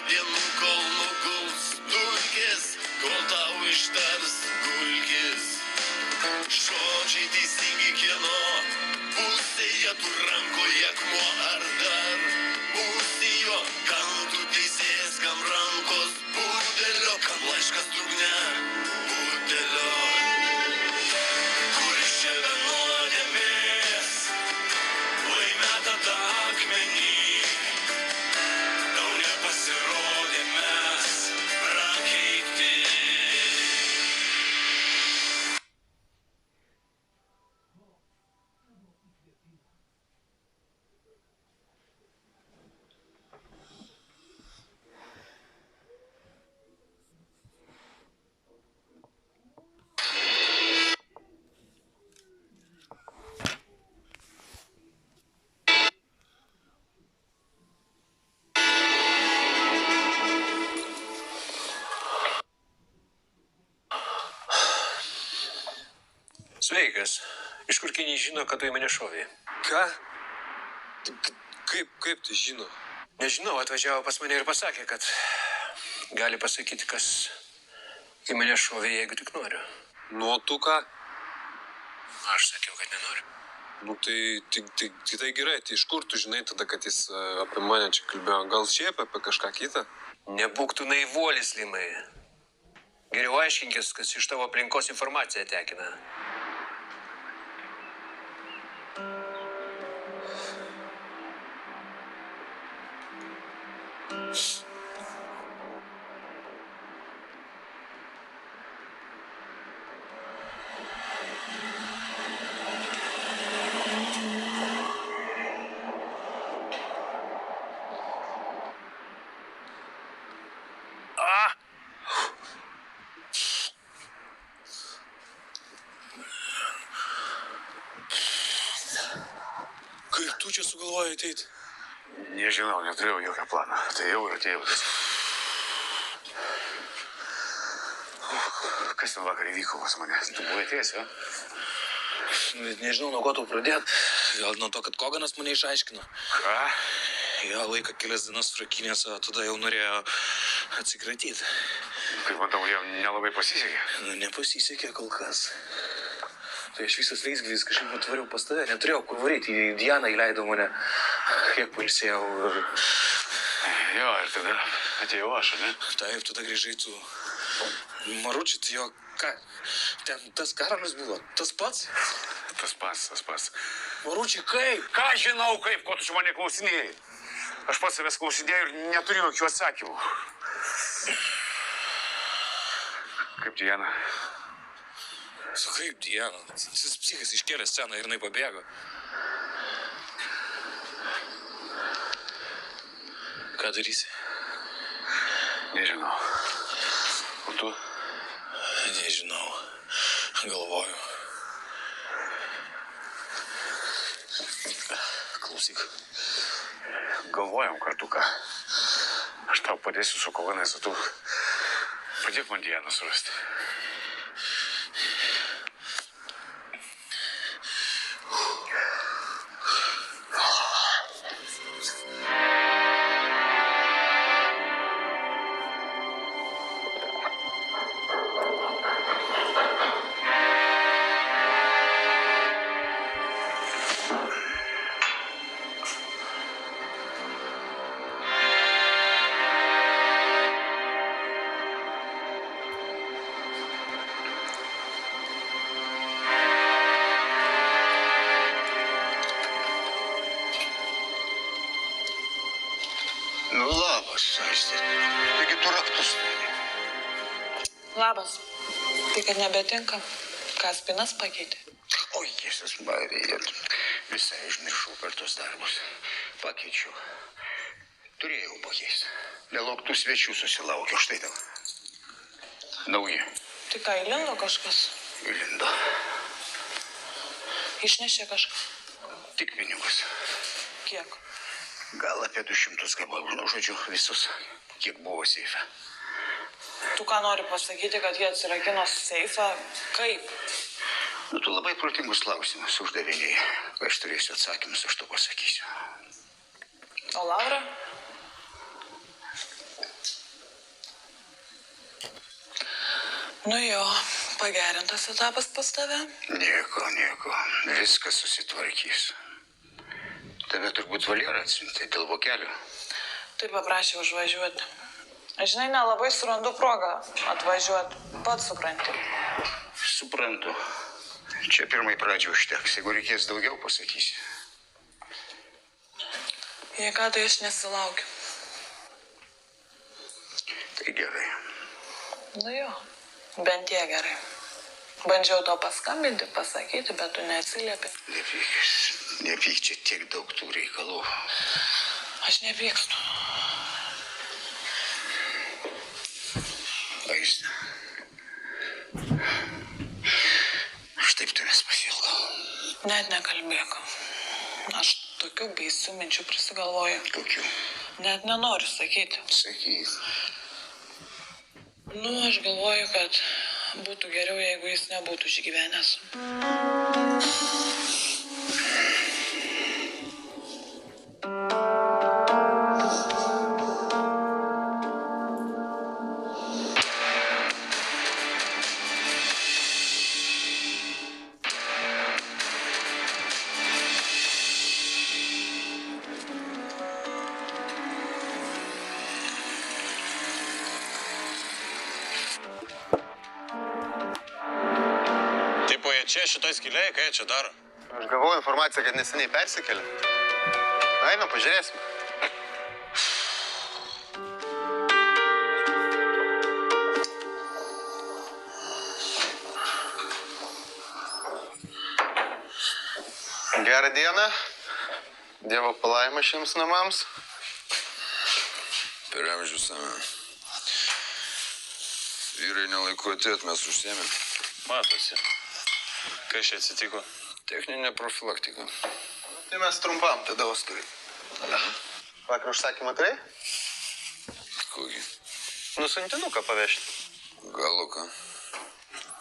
dienų, kol nuguls dulkės, kol tau ištars gulkis. Žodžiai teisingi kieno pusėje, tu rankoje akmuo ar dar būsi jo, kam tu teisėjas, kam rankos butelio, kam laiškas dugne butelio. Kuris čia be nuodėmės, lai meta tą akmenį, tau nepasirodė mes prakeikti. Sveikas. Iš kur Kiniai žino, kad tu į mane šovė? Ką? Kaip tai žino? Nežinau, atvažiavo pas mane ir pasakė, kad gali pasakyti, kas į mane šovė, jeigu tik noriu. Nu, tu ką? Aš sakiau, kad nenoriu. Nu, tai gerai, tai iš kur tu žinai tada, kad jis apie mane čia kalbėjo? Gal šiaip apie kažką kitą? Nebūk tu naivuolis, Limai. Geriau aiškinkis, kas iš tavo aplinkos informaciją tekina. Kaip tu čia sugalvojai ateiti? Nežinau, neturėjau jokio plano. Tai jau ir atėjau. Kas ten vakar įvyko pas mane? Tu buvai atėjęs, jo? Nežinau, nuo ko tu pradėt. Gal nuo to, kad Koganas mane išaiškino. Ką? Jo laiką kelias dienas frakinės, o tada jau norėjo atsikratyti. Kaip matau, jam nelabai pasisekė. Nepasisekė kol kas. Tai aš visas leisgyvis kažkaip atvariau pas tave, neturėjau kur varyti. Diana įleido mane, kiek pailsėjau. Jo, ir tada atėjau aš, ne? Taip, tada grįžai tu. Maručit, jo, ką? Ten tas Karolis buvo, tas pats? Tas pats. Maručiai, kaip? Ką žinau, kaip, ko tu čia mane klausinėjai? Aš pats savęs klausinėjau ir neturiu jokių atsakymų. Kaip Diana? Kaip Diana? Jis psichas iškėlė sceną ir jinai pabėgo. Ką darysi? Nežinau. O tu? Nežinau. Galvoju. Klausyk. Galvojam kartu ką. Aš tau padėsiu su Koganais, o tu padėk man Dianą surasti. Nu, labas, Aistė. Taigi tu raktus turi. Labas. Tai kad nebetinka, ką spinas pakeitė. O, Jėzus Marija, visai užmiršau per tos darbus. Pakeičiau. Turėjau pakeisti. Nelauktų svečių susilaukiau, štai tau. Nauji. Tai ką, įlindo kažkas? Įlindo. Išnešė kažką? Tik pinigus. Kiek? Gal apie 200 gabalų, nu, žodžiu, visus, kiek buvo seife. Tu ką nori pasakyti, kad jie atsirakino seifą? Kaip? Nu, tu labai protingus klausimus uždavinėjai. Kai aš turėsiu atsakymus, aš to pasakysiu. O Laura? Nu jo, pagerintas etapas pas tave. Nieko. Viskas susitvarkys. Tave turbūt Valera atsiuntė dėl vokelio. Tai paprašė užvažiuoti. Žinai, nelabai surandu progą atvažiuoti. Pats supranti. Suprantu. Čia pirmai pradžiai užteks. Jeigu reikės daugiau, pasakysi. Jei ką, tai aš nesilaukiu. Tai gerai. Nu jo, bent tiek gerai. Bandžiau to paskambinti, pasakyti, bet tu neatsiliepi. Nepyk, čia tiek daug tų reikalų. Aš nepykstu. Aiste. Aš taip tavęs pasiilgau. Net nekalbėk. Aš tokių baisių minčių prisigalvoju. Kokių? Net nenoriu sakyti. Sakyk. Nu, aš galvoju, kad būtų geriau, jeigu jis nebūtų išgyvenęs. Čia šitoj skylėje, ką jie čia daro? Aš gavau informaciją, kad neseniai persikėlė. Einam, pažiūrėsim. Gerą dieną. Dievo palaimas šiems namams. Per amžius same. Vyrai nelaiku atėt, mes užsiėmėm. Matosi. Kas čia atsitiko? Techninė profilaktika. Tai mes trumpam tada, Oskarai. Vakar užsakymą turėjai? Kokį? Nusiuntinuką pavežti. Galuką.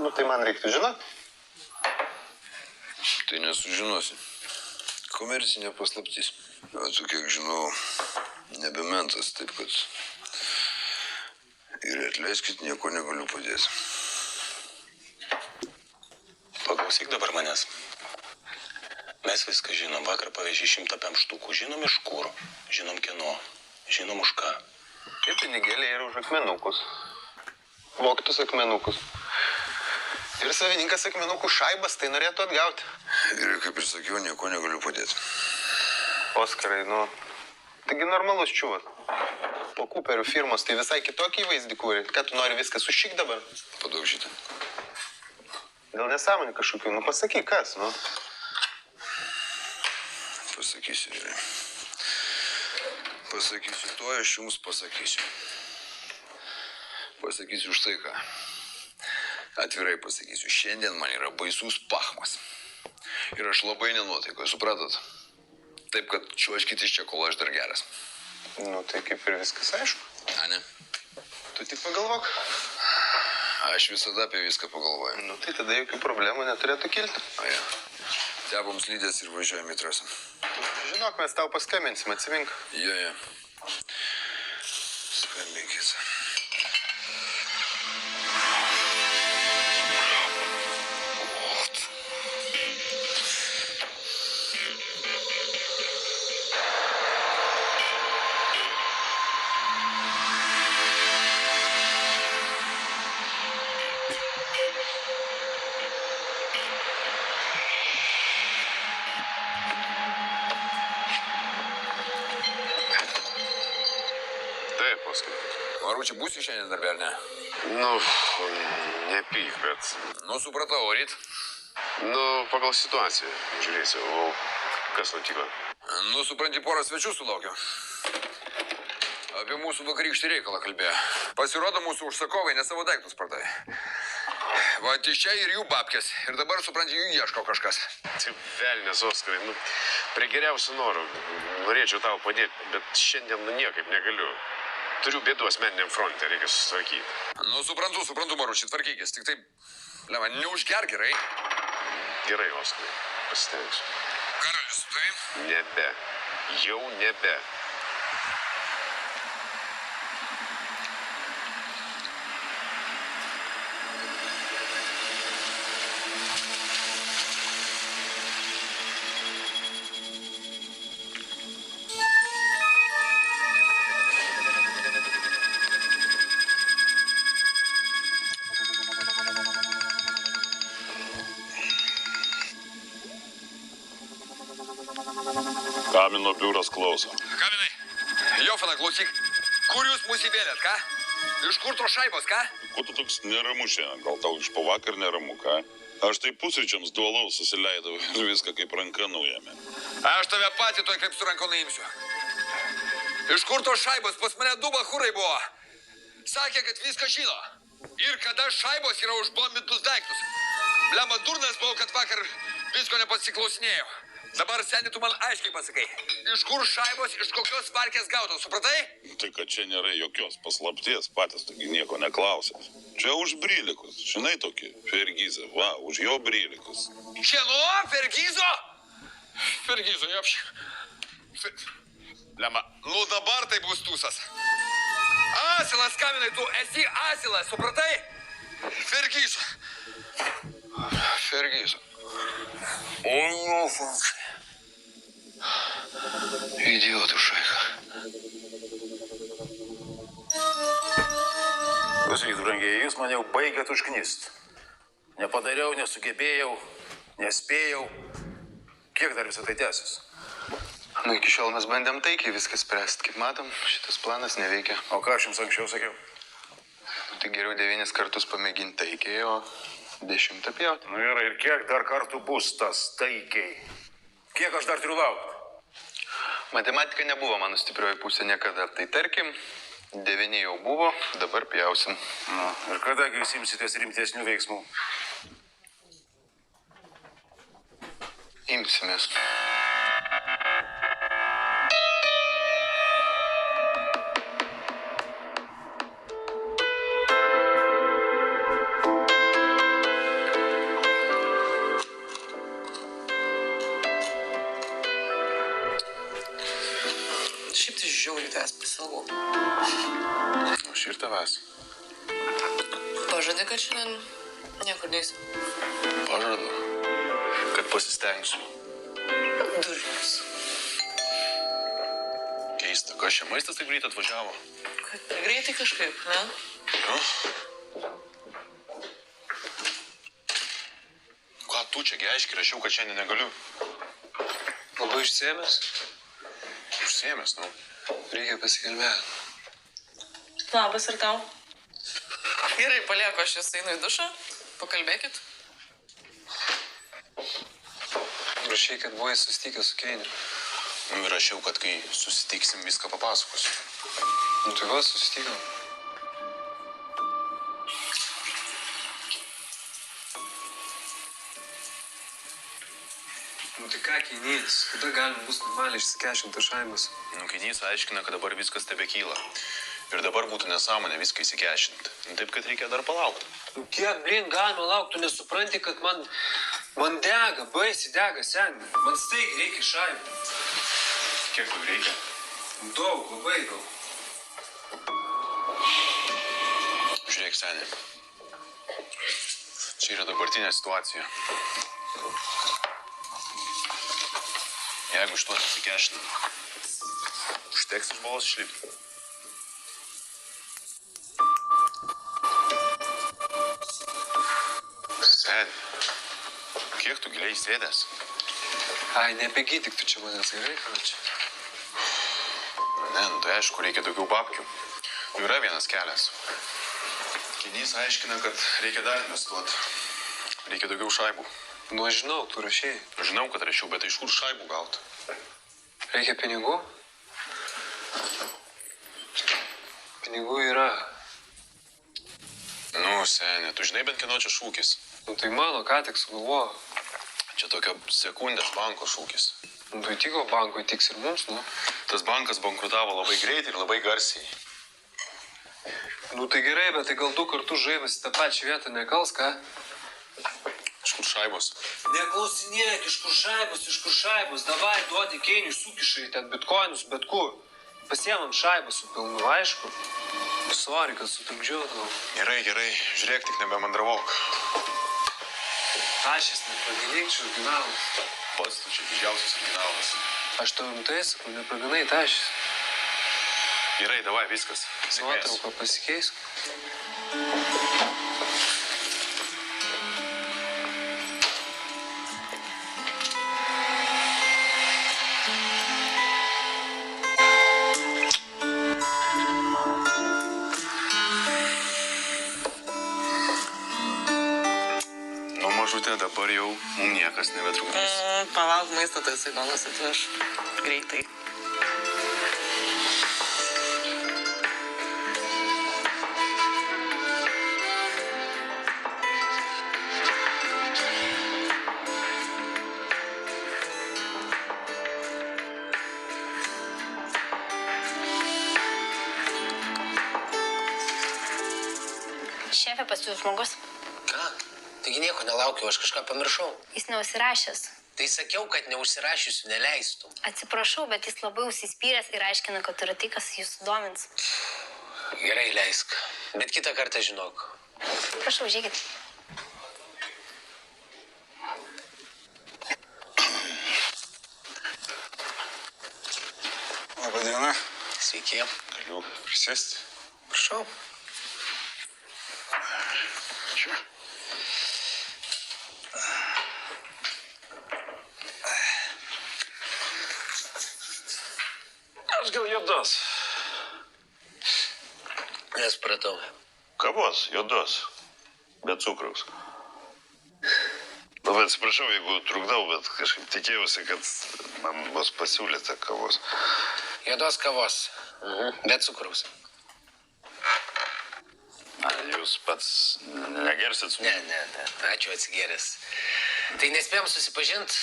Nu, tai man reiktų žinot. Tai nesužinosi. Komercinė paslaptis. O tu, kiek žinau, nebementas, taip kad ir atleiskit, nieko negaliu padėti. Paklausyk dabar manęs. Mes viską žinom. Vakar pavežė 105 štukų. Žinom iš kur. Žinom kieno. Žinom už ką. Ir pinigėlė yra už akmenukus. Vogtus akmenukus. Ir savininkas akmenukų šaibas tai norėtų atgauti. Ir kaip ir sakiau, nieko negaliu padėti. Oskarai, nu, taigi normalus čiuvas. Po Cooperių firmos tai visai kitokį įvaizdį kūrė. Ką tu nori viską sušyk dabar? Padaug šitą. Dėl nesąmonį kažkokių. Nu, pasakyk, kas, nu. Pasakysiu, vyrai. Pasakysiu to, aš jums pasakysiu. Pasakysiu už tai, ką. Atvirai pasakysiu. Šiandien man yra baisus pachmas. Ir aš labai nenuotaikoju, supratot? Taip, kad čiuoškit iš čia, kol aš dar geras. Nu, tai kaip ir viskas aišku. A, ne? Tu tik pagalvok. Aš visada apie viską pagalvoju. Nu, tai tada jokių problemų neturėtų kilti. O ja. Tepam slydės ir važiuojam į trasą. Žinok, mes tau paskambinsim, atsimink. Ja. Skambinkit. Maručiai, būsi šiandien darbė, ar ne? Nu, nepyk, bet... Nu, supratau, o ryt? Nu, pagal situaciją. Žiūrėsiu, o kas nutiko? Nu, supranti, porą svečių sulaukiau. Apie mūsų vakarykštį reikalą kalbėjo. Pasirodo, mūsų užsakovai ne savo daiktus pardavė. Va, iš čia ir jų babkės. Ir dabar, supranti, jų ieško kažkas. Tai velnės, Oskarai, nu, prie geriausių norų. Norėčiau tau padėti, bet šiandien niekaip negaliu. Turiu bėdų asmeniniam fronte, reikia susitvarkyti. Nu, suprantu, Maručiai, tvarkykis. Tik taip, lema, neužgerk, gerai? Gerai, Oskarai, pasitengsiu. Karolis, su tavim? Nebe. Jau nebe. Kamino biuras klauso. Kaminai, Jofana, klausyk. Kur jūs mūsų įvėlėt, ką? Iš kur tos šaibos, ką? Ko tu toks neramu šiandien? Gal tau iš pavakar neramu, ką? Aš tai pusryčiams du alaus susileidau ir viską kaip ranka nuėmė. Aš tave patį toj kaip su ranko nuimsiu. Iš kur tos šaibos? Pas mane du bachūrai buvo. Sakė, kad viską žino. Ir kada šaibos yra užbombintus daiktus. Blemba durnas buvau, kad vakar visko nepasiklausinėjau. Dabar, seni, tu man aiškiai pasakai. Iš kur šaibos, iš kokios parkės gautos, supratai? Tai kad čia nėra jokios paslapties, patys togi nieko neklausės. Čia už brylikus, žinai tokį, Fergizą, va, už jo brylikus. Kieno? Fergizo? Fergizo, jopš. Blemba, nu dabar tai bus tūsas. Asilas, Kaminai, tu esi asilas, supratai? Fergizo. Fergizo. O, funkcija. Idiotų šaika. Klausykit, brangiai, jūs man jau baigėt užknist. Nepadariau, nesugebėjau, nespėjau. Kiek dar visą tai tęsis? Nu, iki šiol mes bandėm taikiai viską spręsti. Kaip matom, šitas planas neveikia. O ką aš jums anksčiau sakiau? Nu, tai geriau 9 kartus pamėginti taikiai, o 10 pjauti. Nu gerai, ir kiek dar kartų bus tas taikiai? Kiek aš dar turiu laukti? Matematika nebuvo mano stiprioji pusė niekada. Tai tarkim, 9 jau buvo, dabar pjausim. Nu, ir kadagi jūs imsitės rimtesnių veiksmų? Imsimės. Šiaip tai žiauriai tavęs pasiilgau. Aš ir tavęs. Pažadė, kad šiandien niekur neisi. Pažadu, kad pasistengsiu. Durnius. Keista, kas čia maistas taip greit atvažiavo? Kad greitai kažkaip, ne? Nu? Ką tu čia, aiškiai rašiau, kad šiandien negaliu. Labai išsėmęs. Užsiėmęs, nu. Reikia pasikalbėti. Labas ir tau. Gerai, palieku, aš jūs einu į dušą. Pakalbėkit. Rašai, kad buvai susitikęs su Keiniu. Nu, ir rašiau, kad kai susitiksim, viską papasakosiu. Nu, tai va, susitikom. Nu, tai ką, Keinys, kada galima bus normaliai išsikešinti šaibas? Nu, Keinys aiškina, kad dabar viskas tebekyla. Ir dabar būtų nesąmonė viską įsikešinti. Nu, taip, kad reikia dar palaukti. Nu, kiek, blin, galima laukti, tu nesupranti, kad man dega, baisiai dega, seni. Man staigiai reikia šaibų. Kiek tau reikia? Daug, labai daug. Žiūrėk, seni. Čia yra dabartinė situacija. Jeigu iš to nesikešinam, užteks iš balos išlipti. Seni, kiek tu giliai sėdęs? Ai, nebegydyk tu čia manęs, gerai, čia. Ne, nu tai aišku, reikia daugiau babkių. Nu, yra vienas kelias. Keinys aiškina, kad reikia dar investuoti. Reikia daugiau šaibų. Nu, aš žinau, tu rašėjai. Žinau, kad rašiau, bet iš kur šaibų gauti? Reikia pinigų? Pinigų yra. Nu, seni, tu žinai bent kieno čia šūkis. Nu, tai mano, ką tik sugalvoju. Čia tokia sekundės banko šūkis. Nu, tai tiko bankui, tiks ir mums, nu. Tas bankas bankrutavo labai greitai ir labai garsiai. Nu, tai gerai, bet tai gal 2 kartus žaimas į tą pačią vietą nekals, ką? Iš kur šaibos? Neklausinėk, iš kur šaibos. Davai, duodi Keiniui, sukišai ten bitkoinus, bet kur. Pasiemam šaibą su pilnu, aišku. Sorry, kad sutrukdžiau. Gerai, žiūrėk, tik nebemandravok. Tašės nepragylyk, čia originalas. Pats tu čia didžiausias originalas. Aš tau rimtai sakau, nepraganai tašės. Gerai, davai, viskas. Sėkmės. Nuotrauką pasikeis. čia dabar jau mums niekas nebetrukdys. Palauk, maistą tai Saigonas atveš greitai. Šefė, pas jūs žmogus. Ką? Taigi nieko nelaukiu, aš kažką pamiršau. Jis neužsirašęs. Tai sakiau, kad neužsirašysiu, neleistum. Atsiprašau, bet jis labai užsispyręs ir aiškina, kad yra tai, kas jūs sudomins. Gerai, leisk. Bet kitą kartą žinok. Prašau, žiūrėkit. Labą dieną. Sveiki. Galiu prisėsti? Prašau. Čia. Aš gal juodos. Nesupratau. Kavos, juodos, be cukraus. Labai atsiprašau, jeigu trukdau, bet kažkaip tikėjausi, kad man bus pasiūlyta kavos. Juodos kavos. Be cukraus. Ar jūs pats negersit? Ne. Ačiū atsigėręs. Tai nespėjom susipažint.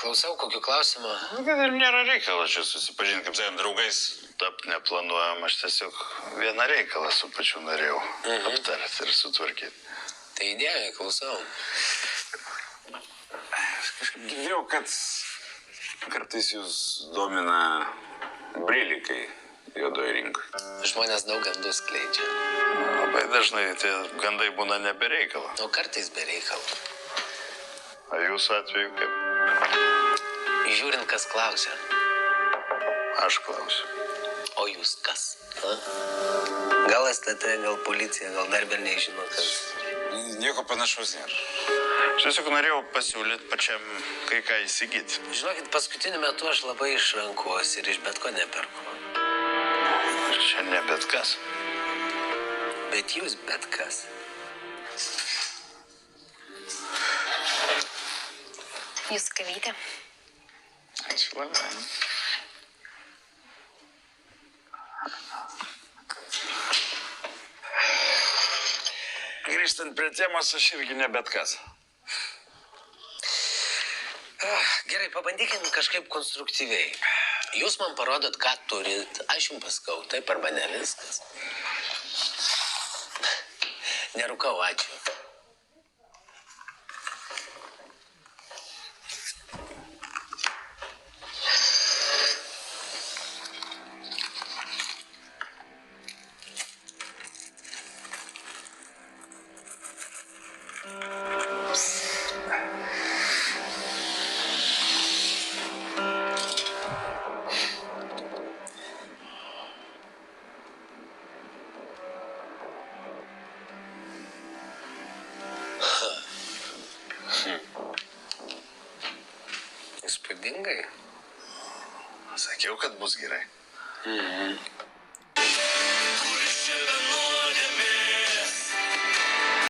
Klausau, kokiu klausimu. Kad ir nėra reikalo čia susipažinti, kaip sakant, draugais tapt neplanuojam. Aš tiesiog vieną reikalą su pačiu norėjau aptarti ir sutvarkyti. Tai idėja, klausau. Aš kažkaip girdėjau, kad kartais jūs domina brilikai juodoje rinkoje. Žmonės daug gandų skleidžia. Labai dažnai tie gandai būna ne be reikalo. O kartais be reikalo. O jūsų atveju kaip? Žiūrint, kas klausia. Aš klausiu. O jūs kas? A? Gal STT, gal policija, gal dar vėl nežino, kas. Nieko panašaus nėra. Aš tiesiog norėjau pasiūlyti pačiam kai ką įsigyti. Žinokit, paskutiniu metu aš labai išrankuos ir iš bet ko neperku. Čia ne bet kas. Bet jūs bet kas. Jūs kavytė. Ačiū labai. Grįžtant prie temos, aš irgi ne bet kas. Gerai, pabandykim kažkaip konstruktyviai. Jūs man parodot, ką turit, aš jums paskau, taip arba ne viskas. Nerūkau, ačiū. Įspūdingai. Sakiau, kad bus gerai.